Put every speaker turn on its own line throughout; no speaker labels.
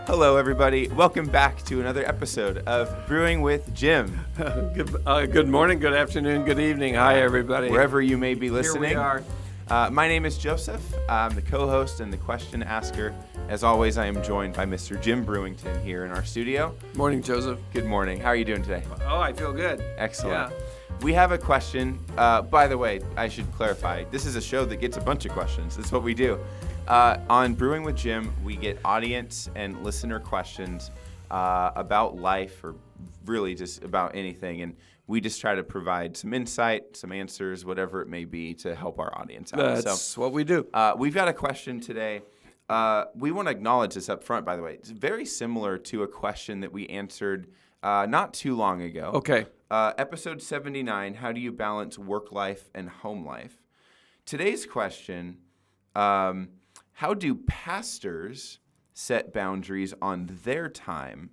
Hello, everybody. Welcome back to another episode of Brewing with Jim.
Good morning, good afternoon, good evening. Hi, everybody.
Wherever you may be listening.
Here we are.
My name is Joseph. I'm the co-host and the question asker. As always, I am joined by Mr. Jim Brewington here in our studio.
Morning, Joseph.
Good morning. How are you doing today?
Oh, I feel good.
Excellent.
Yeah.
We have a question. By the way, I should clarify. This is a show that gets a bunch of questions. That's what we do. On Brewing with Jim, we get audience and listener questions about life or really just about anything. And we just try to provide some insight, some answers, whatever it may be to help our audience out.
That's what we do.
We've got a question today. We want to acknowledge this up front, by the way. It's very similar to a question that we answered not too long ago.
Okay.
Episode 79, how do you balance work life and home life? Today's question, how do pastors set boundaries on their time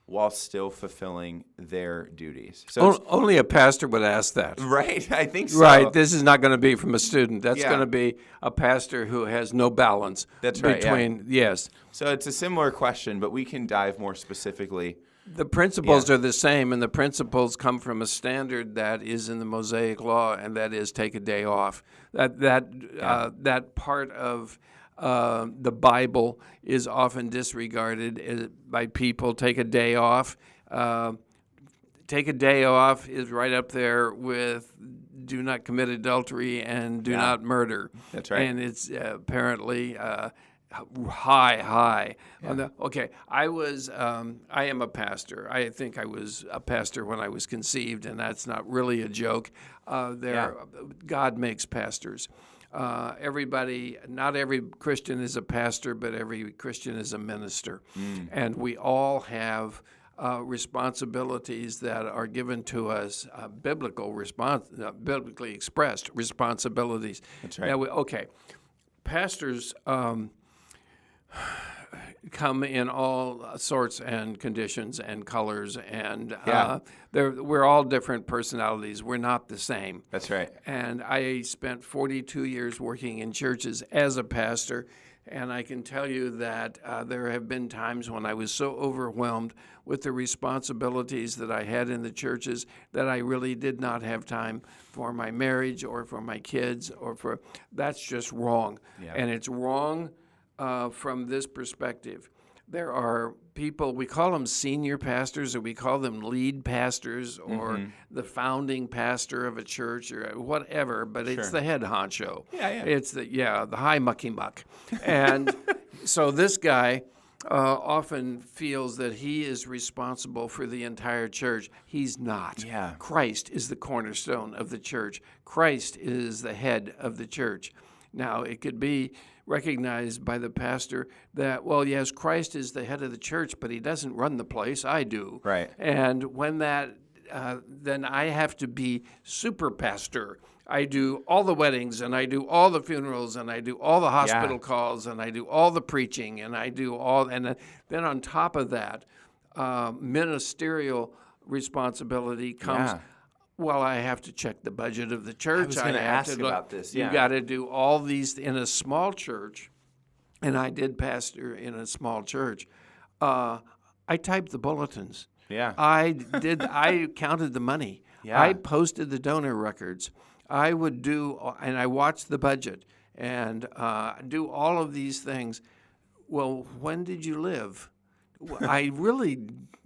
while still fulfilling their duties? So
Only a pastor would ask that.
right, I think so.
Right. This is not going to be from a student. That's
Yeah.
going to be a pastor who has no balance.
That's right,
between, yes.
So it's a similar question, but we can dive more specifically.
The principles are the same, and the principles come from a standard that is in the Mosaic Law, and that is take a day off. That part of the Bible is often disregarded by people. Take a day off. Take a day off is right up there with do not commit adultery and do not murder.
That's right.
And it's apparently high.
Yeah.
I am a pastor. I think I was a pastor when I was conceived, and that's not really a joke. God makes pastors. Not every Christian is a pastor, but every Christian is a minister. And we all have responsibilities that are given to us, biblically expressed responsibilities.
That's right.
Pastors come in all sorts and conditions and colors, and we're all different personalities. We're not the same.
That's right.
And I spent 42 years working in churches as a pastor, and I can tell you that there have been times when I was so overwhelmed with the responsibilities that I had in the churches that I really did not have time for my marriage or for my kids that's just wrong.
Yeah.
And it's wrong from this perspective. There are people, we call them senior pastors, or we call them lead pastors, or the founding pastor of a church, or whatever, but it's the head honcho.
Yeah.
It's the high mucky muck. And so this guy often feels that he is responsible for the entire church. He's not.
Yeah.
Christ is the cornerstone of the church. Christ is the head of the church. Now, it could be recognized by the pastor that, well, yes, Christ is the head of the church, but he doesn't run the place. I do.
Right.
And when that, then I have to be super pastor. I do all the weddings, and I do all the funerals, and I do all the hospital calls, and I do all the preaching, and I do all, and then on top of that, ministerial responsibility comes.
Yeah.
Well, I have to check the budget of the church.
I was going to ask about this.
You got to do all these in a small church, and I did pastor in a small church. I typed the bulletins.
Yeah.
I counted the money.
Yeah.
I posted the donor records. I would and I watched the budget and do all of these things. Well, when did you live? I really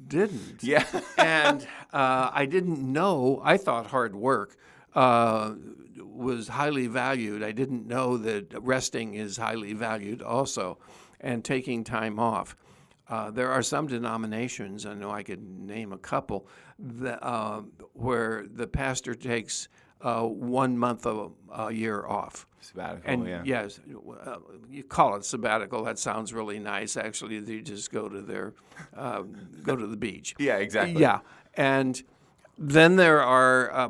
didn't.
Yeah.
And I didn't know. I thought hard work was highly valued. I didn't know that resting is highly valued also, and taking time off. There are some denominations, I know I could name a couple, where the pastor takes 1 month a year off.
Sabbatical,
And yes, you call it sabbatical. That sounds really nice. Actually, they just go to go to the beach.
Yeah, exactly.
Yeah, and then there are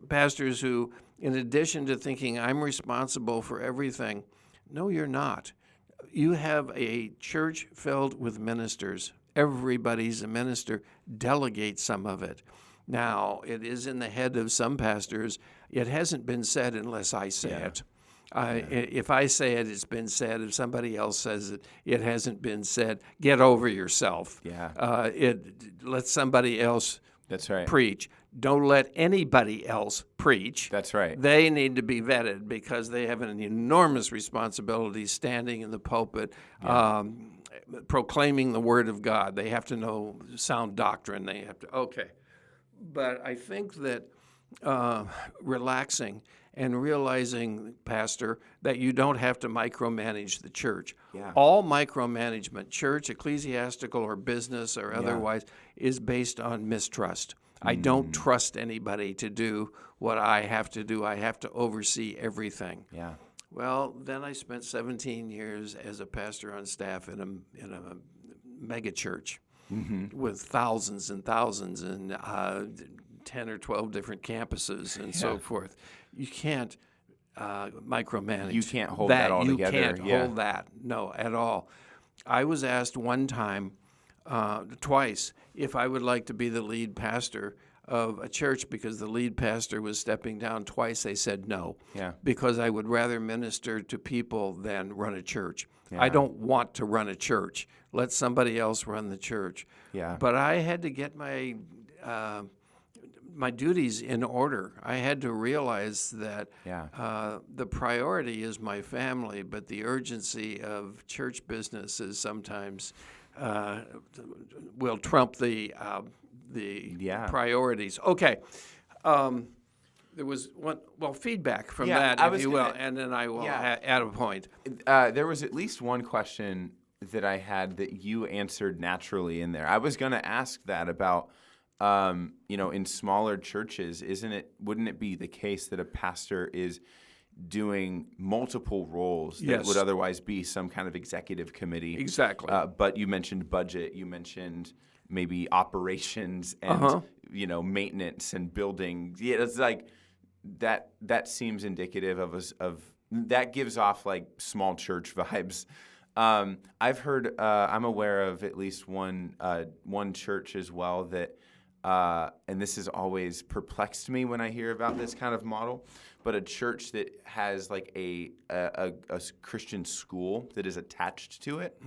pastors who, in addition to thinking I'm responsible for everything, no, you're not. You have a church filled with ministers. Everybody's a minister. Delegate some of it. Now, it is in the head of some pastors. It hasn't been said unless I say it. If I say it, it's been said. If somebody else says it, it hasn't been said. Get over yourself.
Yeah.
Let somebody else
That's right.
preach. Don't let anybody else preach.
That's right.
They need to be vetted because they have an enormous responsibility standing in the pulpit, proclaiming the word of God. They have to know sound doctrine. They have to, okay. But I think that relaxing and realizing, Pastor, that you don't have to micromanage the church.
Yeah.
All micromanagement, church, ecclesiastical, or business, or otherwise, is based on mistrust. I don't trust anybody to do what I have to do. I have to oversee everything.
Yeah.
Well, then I spent 17 years as a pastor on staff in a mega church with thousands and thousands and 10 or 12 different campuses and so forth. You can't micromanage.
You can't hold that all together.
You can't hold that, no, at all. I was asked one time, twice, if I would like to be the lead pastor of a church because the lead pastor was stepping down. Twice they said no, because I would rather minister to people than run a church. I don't want to run a church. Let somebody else run the church.
Yeah.
But I had to get my duties in order. I had to realize that the priority is my family, but the urgency of church business is sometimes will trump the priorities. Okay. There was feedback from that, if you will, and then I will add a point.
There was at least one question that I had that you answered naturally in there. I was going to ask that about, in smaller churches, wouldn't it be the case that a pastor is doing multiple roles that would otherwise be some kind of executive committee?
Exactly.
But you mentioned budget, you mentioned maybe operations and maintenance and building. Yeah, it's like that seems indicative of that gives off like small church vibes. I've heard I'm aware of at least one church as well that and this has always perplexed me when I hear about this kind of model, but a church that has like a Christian school that is attached to it,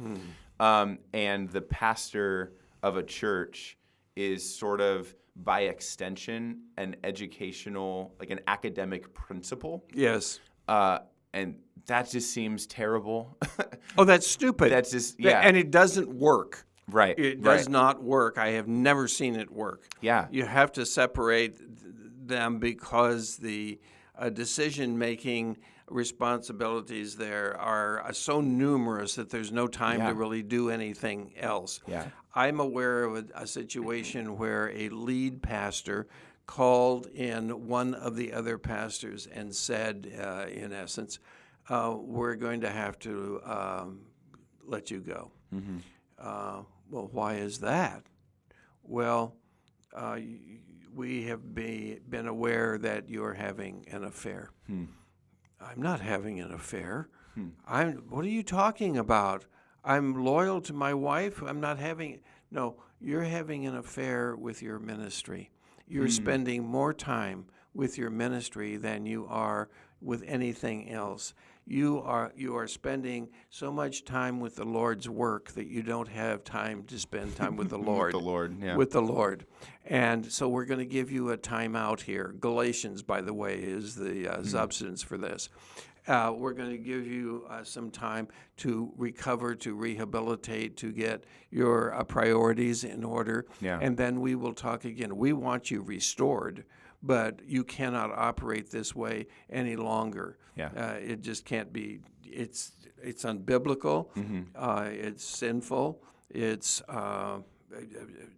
and the pastor of a church is sort of by extension an educational, like an academic principal.
Yes.
And that just seems terrible.
Oh, that's stupid.
That's just,
And it doesn't work.
Right.
It does not work. I have never seen it work.
Yeah.
You have to separate them because the decision-making responsibilities there are so numerous that there's no time to really do anything else.
Yeah.
I'm aware of a situation where a lead pastor called in one of the other pastors and said, in essence, we're going to have to let you go. Mm-hmm. Well, why is that? Well, we have been aware that you're having an affair. I'm not having an affair. What are you talking about? I'm loyal to my wife. I'm not having. No, you're having an affair with your ministry. You're spending more time with your ministry than you are with anything else. You are spending so much time with the Lord's work that you don't have time to spend time with the Lord. With the Lord. And so we're going to give you a time out here. Galatians, by the way, is the substance for this. We're going to give you some time to recover, to rehabilitate, to get your priorities in order. Yeah. And then we will talk again. We want you restored, but you cannot operate this way any longer. Yeah. It just can't be. It's unbiblical. It's sinful. It's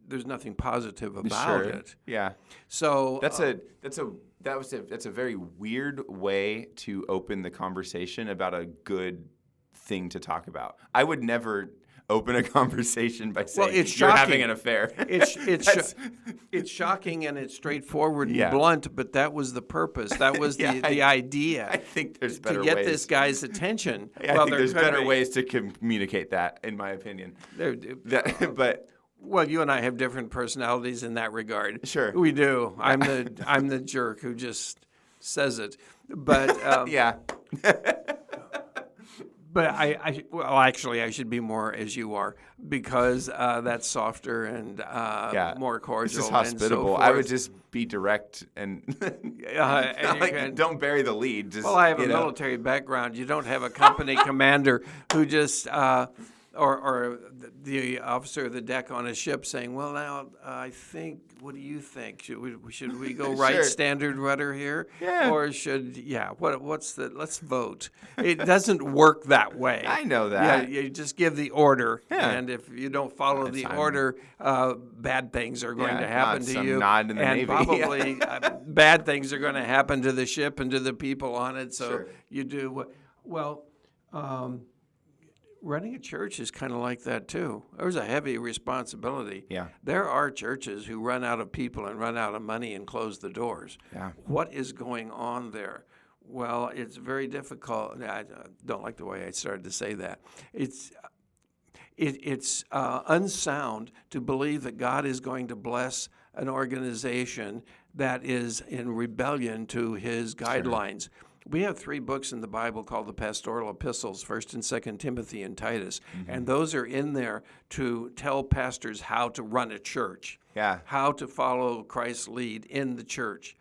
there's nothing positive about it.
Yeah.
So
that's a very weird way to open the conversation about a good thing to talk about. I would never open a conversation by saying you're having an affair.
It's shocking and it's straightforward and blunt, but that was the purpose. That was the idea.
I think there's better
ways. To
get
this guy's attention.
I think there's better ways to communicate that, in my opinion.
Well, you and I have different personalities in that regard.
Sure.
We do. I'm the jerk who just says it. But
Yeah.
But I should be more as you are, because that's softer and more cordial.
This is
and so
hospitable.
forth.
I would just be direct and,
and you
like,
can-
don't bury the lead. Just,
Well, I have a
you know.
military background. You don't have a company commander who just, or the officer of the deck on a ship saying, "Well, now I think. What do you think? Should we go right
Sure.
standard rudder here,
Yeah.
or what's the? Let's vote." It doesn't work that way.
I know that.
Yeah, you just give the order,
Yeah.
and if you don't follow the
fine.
order, bad things are going to happen to
some
you,
nod in the
and
Navy.
probably bad things are going to happen to the ship and to the people on it. So
Sure.
you do what? Well, running a church is kind of like that too. There's a heavy responsibility.
Yeah.
There are churches who run out of people and run out of money and close the doors.
Yeah.
What is going on there? Well, it's very difficult. I don't like the way I started to say that. It's unsound to believe that God is going to bless an organization that is in rebellion to His guidelines. We have 3 books in the Bible called the pastoral epistles, 1st and 2nd Timothy and Titus, and those are in there to tell pastors how to run a church,
Yeah.
how to follow Christ's lead in the church.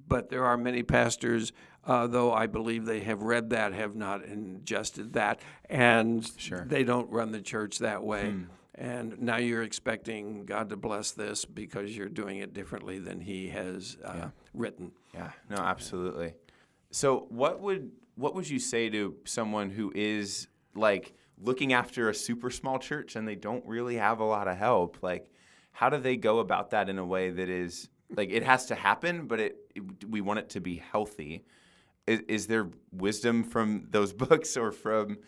But there are many pastors, though I believe they have read that, have not ingested that, and
Sure.
they don't run the church that way. And now you're expecting God to bless this because you're doing it differently than He has written.
Yeah, no, absolutely. So what would you say to someone who is like looking after a super small church and they don't really have a lot of help? Like, how do they go about that in a way that is like, it has to happen, but we want it to be healthy? Is there wisdom from those books or from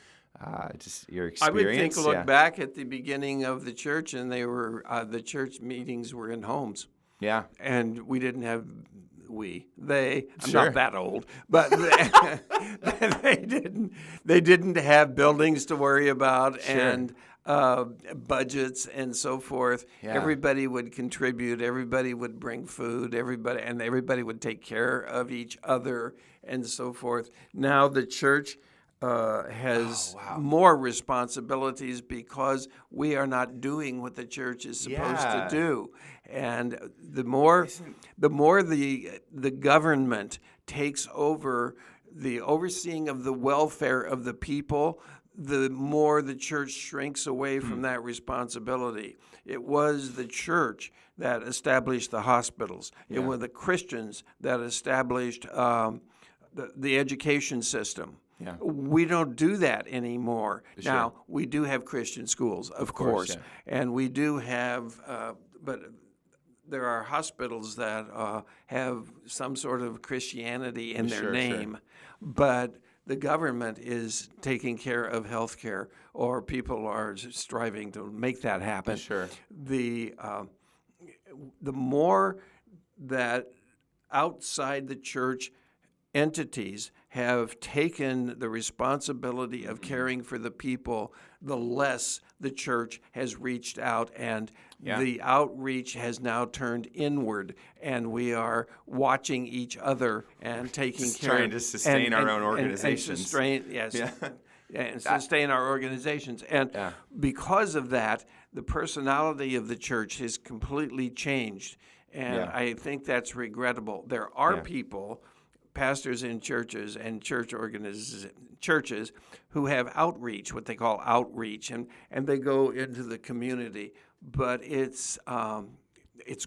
just your experience?
I would look back at the beginning of the church, and they were the church meetings were in homes.
Yeah.
And we didn't have I'm
Sure.
not that old, but they didn't have buildings to worry about and budgets and so forth.
Yeah.
Everybody would contribute. Everybody would bring food. Everybody would take care of each other and so forth. Now the church has more responsibilities because we are not doing what the church is supposed to do. And the more the government takes over the overseeing of the welfare of the people, the more the church shrinks away from that responsibility. It was the church that established the hospitals. It was the Christians that established the education system.
Yeah.
We don't do that anymore.
Sure.
Now, we do have Christian schools, of course, and we do have, but there are hospitals that have some sort of Christianity in their name, but the government is taking care of health care, or people are striving to make that happen.
Sure.
The more that outside the church entities have taken the responsibility of caring for the people, the less the church has reached out, and the outreach has now turned inward, and we are watching each other and taking care,
trying to sustain our own organizations.
And sustain our organizations. And because of that, the personality of the church has completely changed, and I think that's regrettable. There are people, pastors in churches and churches who have outreach, what they call outreach, and they go into the community. But it's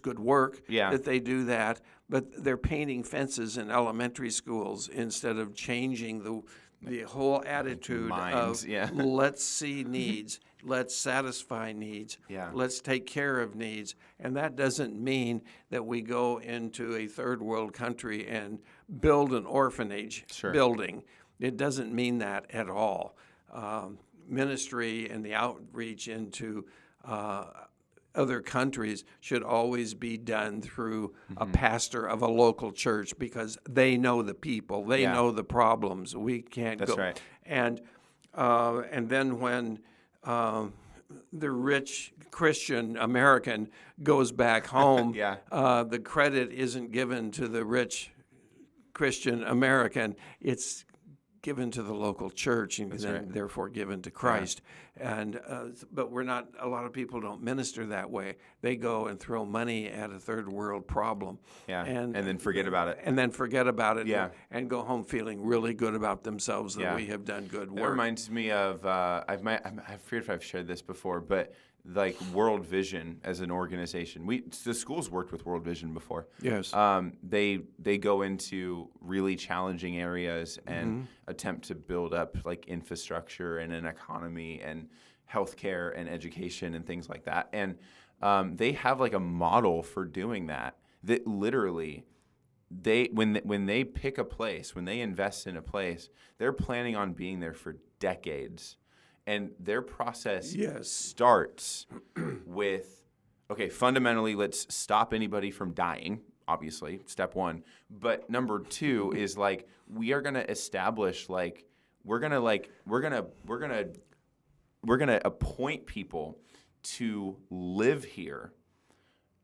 good work that they do that. But they're painting fences in elementary schools instead of changing the whole attitude of let's see needs, let's satisfy needs, let's take care of needs. And that doesn't mean that we go into a third world country and build an orphanage building. It doesn't mean that at all. Ministry and the outreach into other countries should always be done through a pastor of a local church, because they know the people, they know the problems. We can't go.
Right.
And then when the rich Christian American goes back home, the credit isn't given to the rich Christian American, it's given to the local church and then
right.
therefore given to Christ. And but we're not. A lot of people don't minister that way. They go and throw money at a third world problem.
And then forget about it.
And then forget about it.
Yeah.
And go home feeling really good about themselves that
Yeah.
we have done good
That
work.
reminds me of I forget if I've shared this before, but like World Vision as an organization, the schools worked with World Vision before.
Yes.
They go into really challenging areas and attempt to build up like infrastructure and an economy and healthcare and education and things like that. And they have like a model for doing that. That literally, when they pick a place, when they invest in a place, they're planning on being there for decades. And their process starts with, okay, fundamentally, let's stop anybody from dying, obviously, step one. But number two is like, we are going to establish, like, we're going to appoint people to live here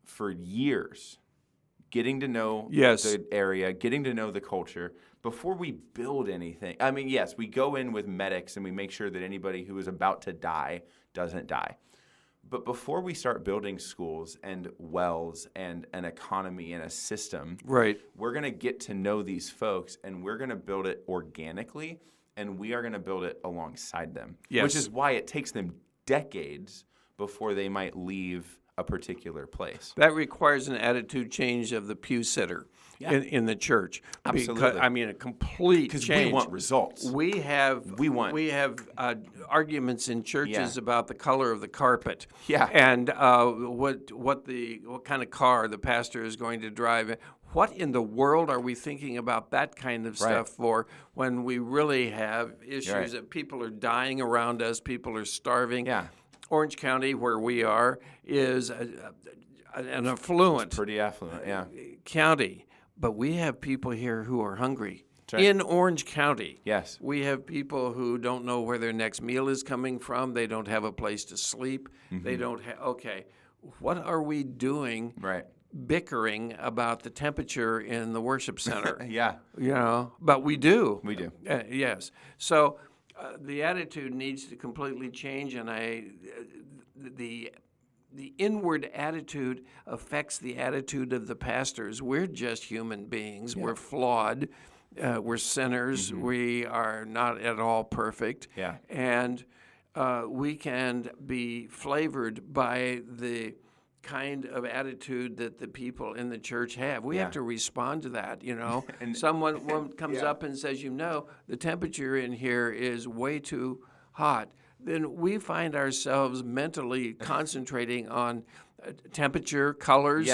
for years, getting to know the area, getting to know the culture before we build anything. I mean, yes, we go in with medics and we make sure that anybody who is about to die doesn't die. But before we start building schools and wells and an economy and a system, we're going to get to know these folks and we're going to build it organically and we are going to build it alongside them, which is why it takes them decades before they might leave a particular place.
That requires an attitude change of the pew sitter in the church.
Absolutely.
Because, I mean, a complete change.
Because we want results.
We have arguments in churches about the color of the carpet. And what kind of car the pastor is going to drive. What in the world are we thinking about that kind of stuff for when we really have issues that people are dying around us, people are starving? Orange County, where we are, is an affluent,
pretty affluent,
county. But we have people here who are hungry. In Orange County.
Yes.
We have people who don't know where their next meal is coming from. They don't have a place to sleep. They don't have, what are we doing bickering about the temperature in the worship center? But we do.
We do.
Yes. So the attitude needs to completely change, and the inward attitude affects the attitude of the pastors. We're just human beings. We're flawed. We're sinners. We are not at all perfect. And we can be flavored by the kind of attitude that the people in the church have. We have to respond to that, And someone comes up and says, the temperature in here is way too hot. Then we find ourselves mentally concentrating on temperature, colors,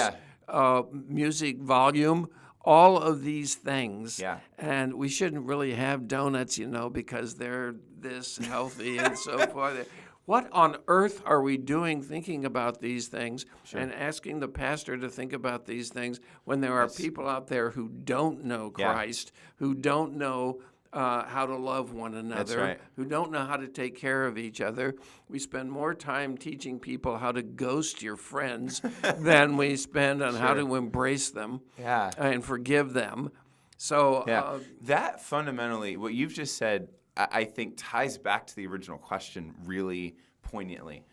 music, volume, all of these things. And we shouldn't really have donuts, because they're this healthy and so forth. What on earth are we doing thinking about these things and asking the pastor to think about these things when there are people out there who don't know Christ, who don't know how to love one another, who don't know how to take care of each other? We spend more time teaching people how to ghost your friends than we spend on how to embrace them and forgive them. So
that fundamentally, what you've just said, I think ties back to the original question really poignantly.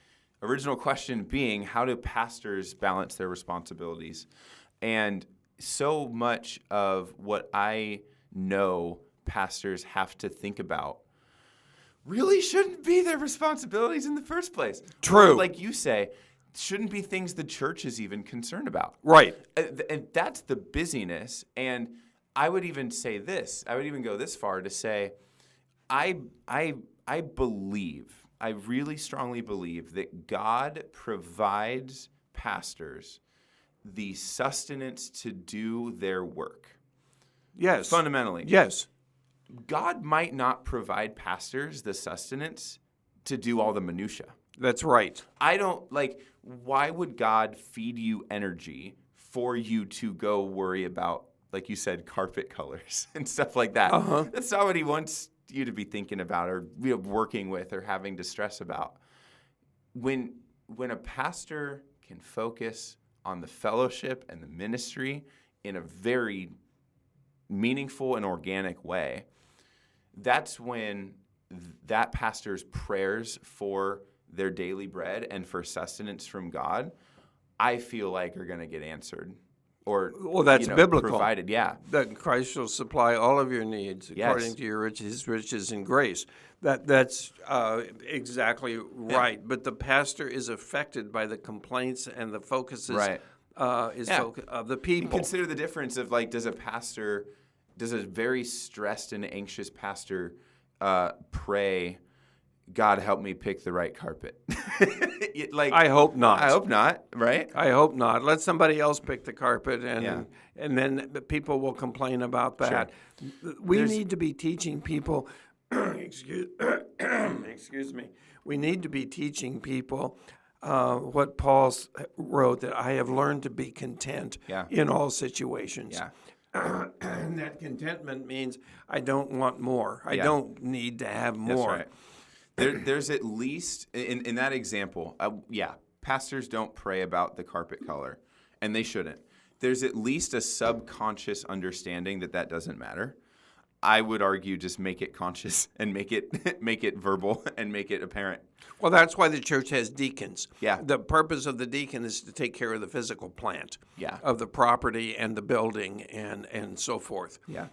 Original question being, how do pastors balance their responsibilities? And so much of what I know pastors have to think about really shouldn't be their responsibilities in the first place.
True.
Or, like you say, shouldn't be things the church is even concerned about.
Right.
And that's the busyness. And I would even say this. I would even go this far to say, I really strongly believe that God provides pastors the sustenance to do their work.
Yes.
Fundamentally.
Yes.
God might not provide pastors the sustenance to do all the minutia.
That's right.
Why would God feed you energy for you to go worry about, like you said, carpet colors and stuff like that? That's not what he wants you to be thinking about or working with or having to stress about. When a pastor can focus on the fellowship and the ministry in a very meaningful and organic way, that's when that pastor's prayers for their daily bread and for sustenance from God, I feel like are going to get answered. Or,
well, that's biblical.
Provided, yeah.
That Christ shall supply all of your needs according
Yes.
to your riches and grace. That's exactly right. But the pastor is affected by the complaints and the focuses
Right.
of the people.
And consider the difference of, like, does a very stressed and anxious pastor pray, God help me pick the right carpet? Like,
I hope not.
I hope not, right?
I hope not. Let somebody else pick the carpet, and then people will complain about that. Sure. We need to be teaching people. excuse me. We need to be teaching people what Paul wrote, that I have learned to be content in all situations.
Yeah.
And that contentment means I don't want more. I don't need to have more.
That's right. There's at least, in that example, pastors don't pray about the carpet color, and they shouldn't. There's at least a subconscious understanding that doesn't matter. I would argue just make it conscious and make it verbal and make it apparent.
Well, that's why the church has deacons.
Yeah.
The purpose of the deacon is to take care of the physical plant of the property and the building and so forth.
Yeah.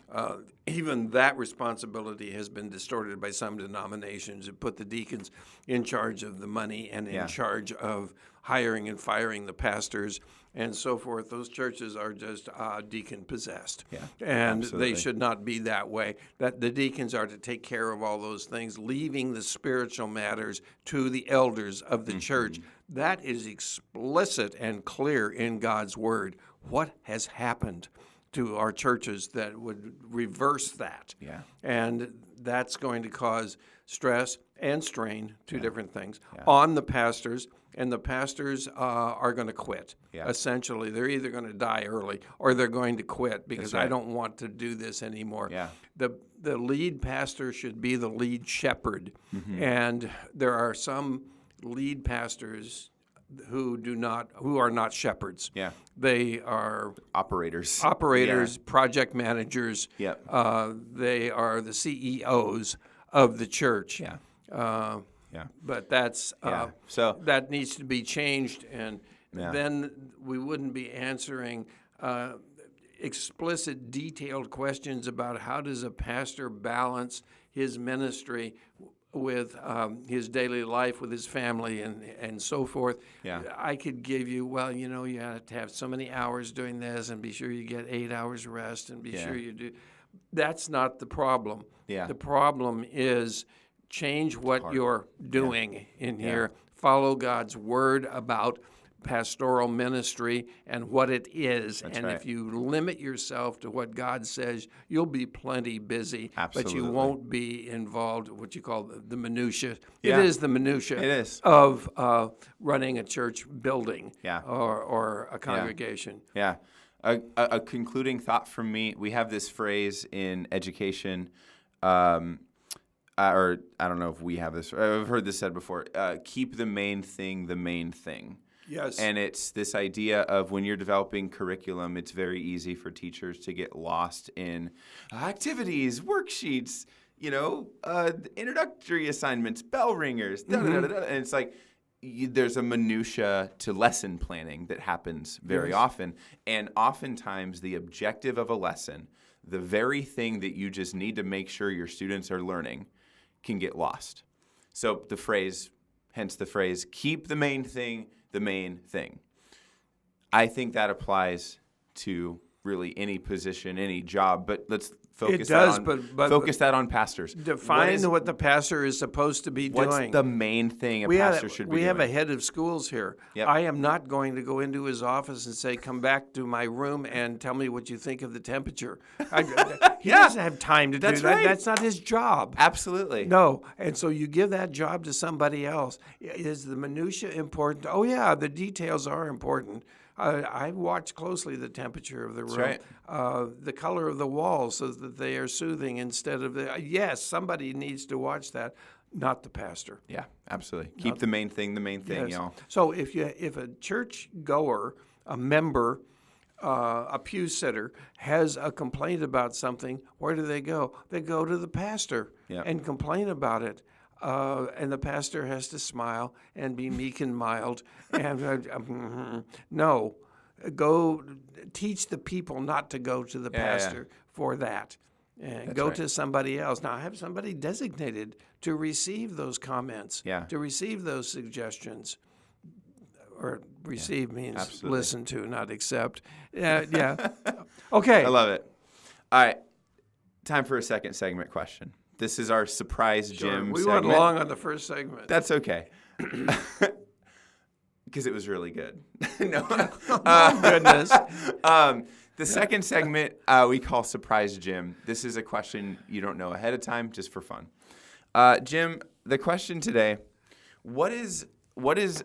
Even that responsibility has been distorted by some denominations that put the deacons in charge of the money and in charge of hiring and firing the pastors and so forth. Those churches are just deacon possessed.
Yeah,
and
absolutely.
They should not be that way. That the deacons are to take care of all those things, leaving the spiritual matters to the elders of the church. That is explicit and clear in God's word. What has happened to our churches that would reverse that?
Yeah.
And that's going to cause stress and strain, two different things, on the pastors. And the pastors are going to quit. Yeah. Essentially, they're either going to die early or they're going to quit because I don't want to do this anymore. Yeah. The lead pastor should be the lead shepherd. And there are some lead pastors who are not shepherds. Yeah. They are operators, project managers. Yeah. They are the CEOs of the church. Yeah. But that's so that needs to be changed, and then we wouldn't be answering explicit, detailed questions about how does a pastor balance his ministry with his daily life, with his family, and so forth. Yeah. I could give you, you have to have so many hours doing this, and be sure you get 8 hours rest, and be sure you do. That's not the problem. Yeah. The problem is change what you're doing in here. Follow God's word about pastoral ministry and what it is. That's if you limit yourself to what God says, you'll be plenty busy. Absolutely. But you won't be involved in what you call the minutia. Yeah. It is the minutia of running a church building or a congregation.
Yeah. A concluding thought from me, we have this phrase in education, or I don't know if we have this. I've heard this said before. Keep the main thing the main thing. Yes. And it's this idea of when you're developing curriculum, it's very easy for teachers to get lost in activities, worksheets, introductory assignments, bell ringers, and it's like there's a minutia to lesson planning that happens very often. And oftentimes the objective of a lesson, the very thing that you just need to make sure your students are learning, can get lost. So hence the phrase, keep the main thing the main thing. I think that applies to really any position, any job, but let's focus that on pastors.
Define what the pastor is supposed to be doing.
What's the main thing pastor should be doing?
We have a head of schools here. Yep. I am not going to go into his office and say, come back to my room and tell me what you think of the temperature. He doesn't have time to do that. Right. That's not his job.
Absolutely.
No. And so you give that job to somebody else. Is the minutia important? Oh, yeah, the details are important. I watch closely the temperature of the room, the color of the walls so that they are soothing instead of somebody needs to watch that, not the pastor.
Yeah, absolutely. Keep the main thing the main thing, y'all.
So if a church goer, a member, a pew sitter has a complaint about something, where do they go? They go to the pastor and complain about it. And the pastor has to smile and be meek and mild. And no, go teach the people not to go to the pastor for that. And go to somebody else. Now, have somebody designated to receive those comments, to receive those suggestions. Or receive means listen to, not accept. Okay.
I love it. All right. Time for a second segment question. This is our surprise Jim
We
segment.
went long on the first segment.
That's okay. Because it was really good. No.
Oh, goodness.
The second segment we call Surprise Jim. This is a question you don't know ahead of time, just for fun. Jim, the question today, what is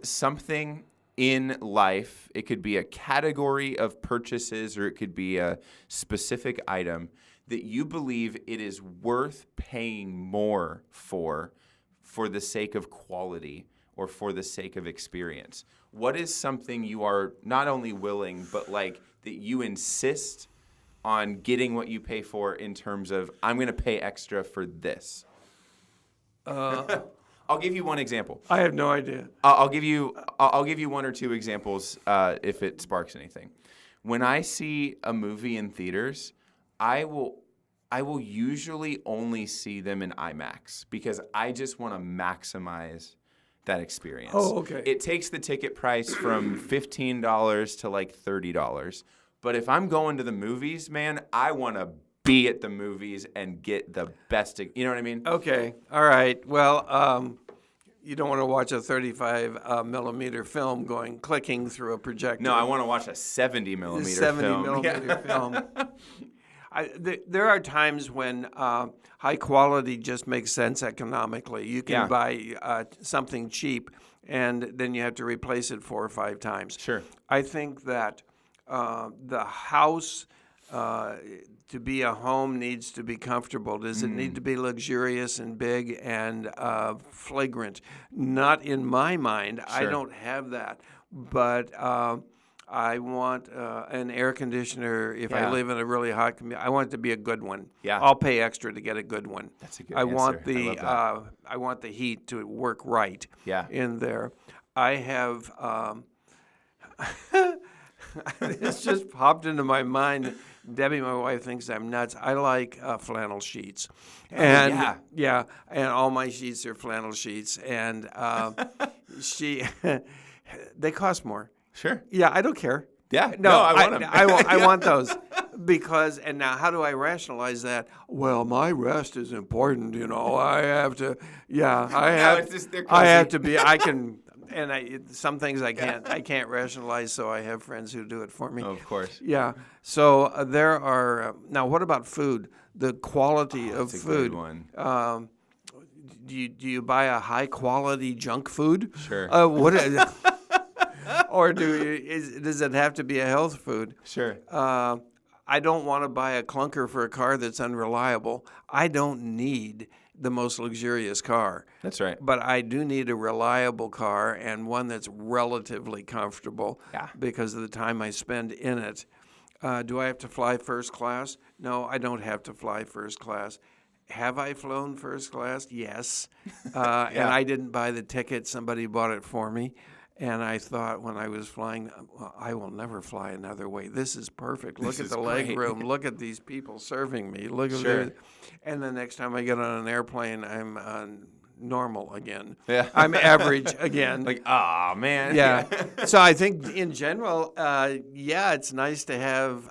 something in life, it could be a category of purchases or it could be a specific item that you believe it is worth paying more for the sake of quality or for the sake of experience? What is something you are not only willing, but like that you insist on getting what you pay for in terms of, I'm going to pay extra for this? I'll give you one example.
I have no idea.
I'll give you one or two examples if it sparks anything. When I see a movie in theaters, I will usually only see them in IMAX because I just want to maximize that experience.
Oh, okay.
It takes the ticket price from $15 to like $30. But if I'm going to the movies, man, I want to be at the movies and get the best. You know what I mean?
Okay. All right. Well, you don't want to watch a 35 millimeter film clicking through a projector.
No, I want to watch a 70 millimeter
70
film.
millimeter film. There are times when high quality just makes sense economically. You can buy something cheap, and then you have to replace it 4 or 5 times.
Sure.
I think that the house, to be a home, needs to be comfortable. Does it need to be luxurious and big and flagrant? Not in my mind.
Sure.
I don't have that. But I want an air conditioner. If I live in a really hot community, I want it to be a good one.
Yeah.
I'll pay extra to get a good one.
That's a good
I
answer.
want
I love that.
I want the heat to work right.
Yeah.
In there, I have. This just popped into my mind. Debbie, my wife, thinks I'm nuts. I like flannel sheets, and and all my sheets are flannel sheets, and they cost more.
Sure.
Yeah, I don't care.
Yeah.
No,
I want them.
I want those because, and now how do I rationalize that? Well, my rest is important. I have to. Yeah, I have.
It's just, they're
I have
cozy.
to be. I can. And some things I can't rationalize, so I have friends who do it for me.
Of course.
Yeah. So there are now. What about food? The quality of
That's a
food.
good one.
Do you buy a high quality junk food?
Sure.
Or does it have to be a health food?
Sure.
I don't want to buy a clunker for a car that's unreliable. I don't need the most luxurious car.
That's right.
But I do need a reliable car and one that's relatively comfortable because of the time I spend in it. Do I have to fly first class? No, I don't have to fly first class. Have I flown first class? Yes. And I didn't buy the ticket. Somebody bought it for me. And I thought when I was flying, well, I will never fly another way. This is perfect. Look at the leg room. Look at these people serving me. Look at this. And the next time I get on an airplane, I'm normal again.
Yeah.
I'm average again.
Like, man.
Yeah. So I think in general, it's nice to have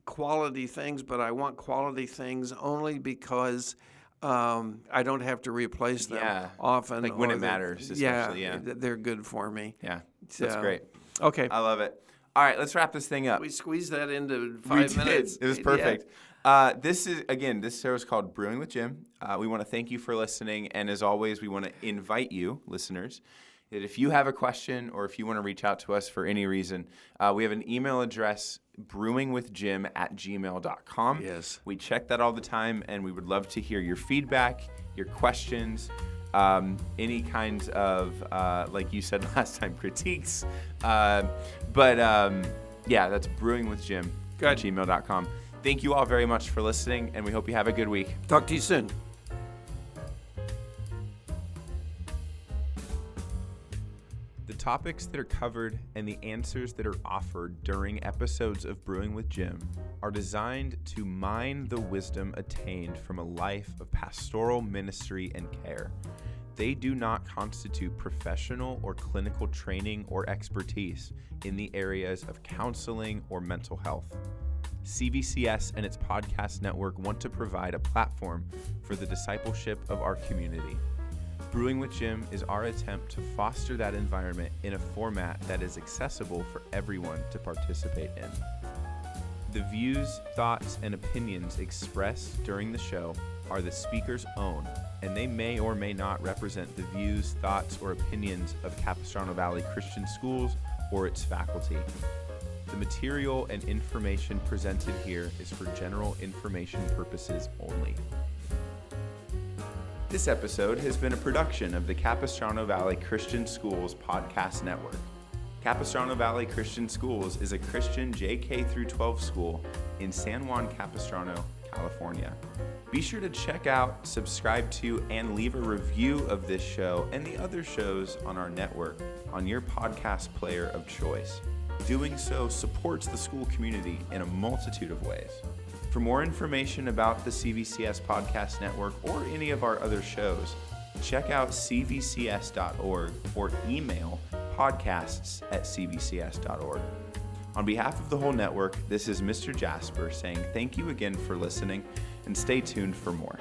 quality things, but I want quality things only because I don't have to replace them often.
Like when it matters, especially. Yeah.
They're good for me.
Yeah. That's great.
Okay.
I love it. All right, let's wrap this thing up.
We squeezed that into 5 minutes.
It was perfect. This show is called Brewing with Jim. We want to thank you for listening. And as always, we want to invite you, listeners, that if you have a question or if you want to reach out to us for any reason, we have an email address, brewingwithjim@gmail.com.
Yes.
We check that all the time, and we would love to hear your feedback, your questions, any kinds of, like you said last time, critiques. But Yeah, that's brewingwithjim at gmail.com. Thank you all very much for listening, and we hope you have a good week.
Talk to you soon.
The topics that are covered and the answers that are offered during episodes of Brewing with Jim are designed to mine the wisdom attained from a life of pastoral ministry and care. They do not constitute professional or clinical training or expertise in the areas of counseling or mental health. CVCS and its podcast network want to provide a platform for the discipleship of our community. Brewing with Jim is our attempt to foster that environment in a format that is accessible for everyone to participate in. The views, thoughts, and opinions expressed during the show are the speaker's own, and they may or may not represent the views, thoughts, or opinions of Capistrano Valley Christian Schools or its faculty. The material and information presented here is for general information purposes only. This episode has been a production of the Capistrano Valley Christian Schools Podcast Network. Capistrano Valley Christian Schools is a Christian JK through 12 school in San Juan Capistrano, California. Be sure to check out, subscribe to, and leave a review of this show and the other shows on our network on your podcast player of choice. Doing so supports the school community in a multitude of ways. For more information about the CVCS Podcast Network or any of our other shows, check out cvcs.org or email podcasts@cvcs.org. On behalf of the whole network, this is Mr. Jasper saying thank you again for listening and stay tuned for more.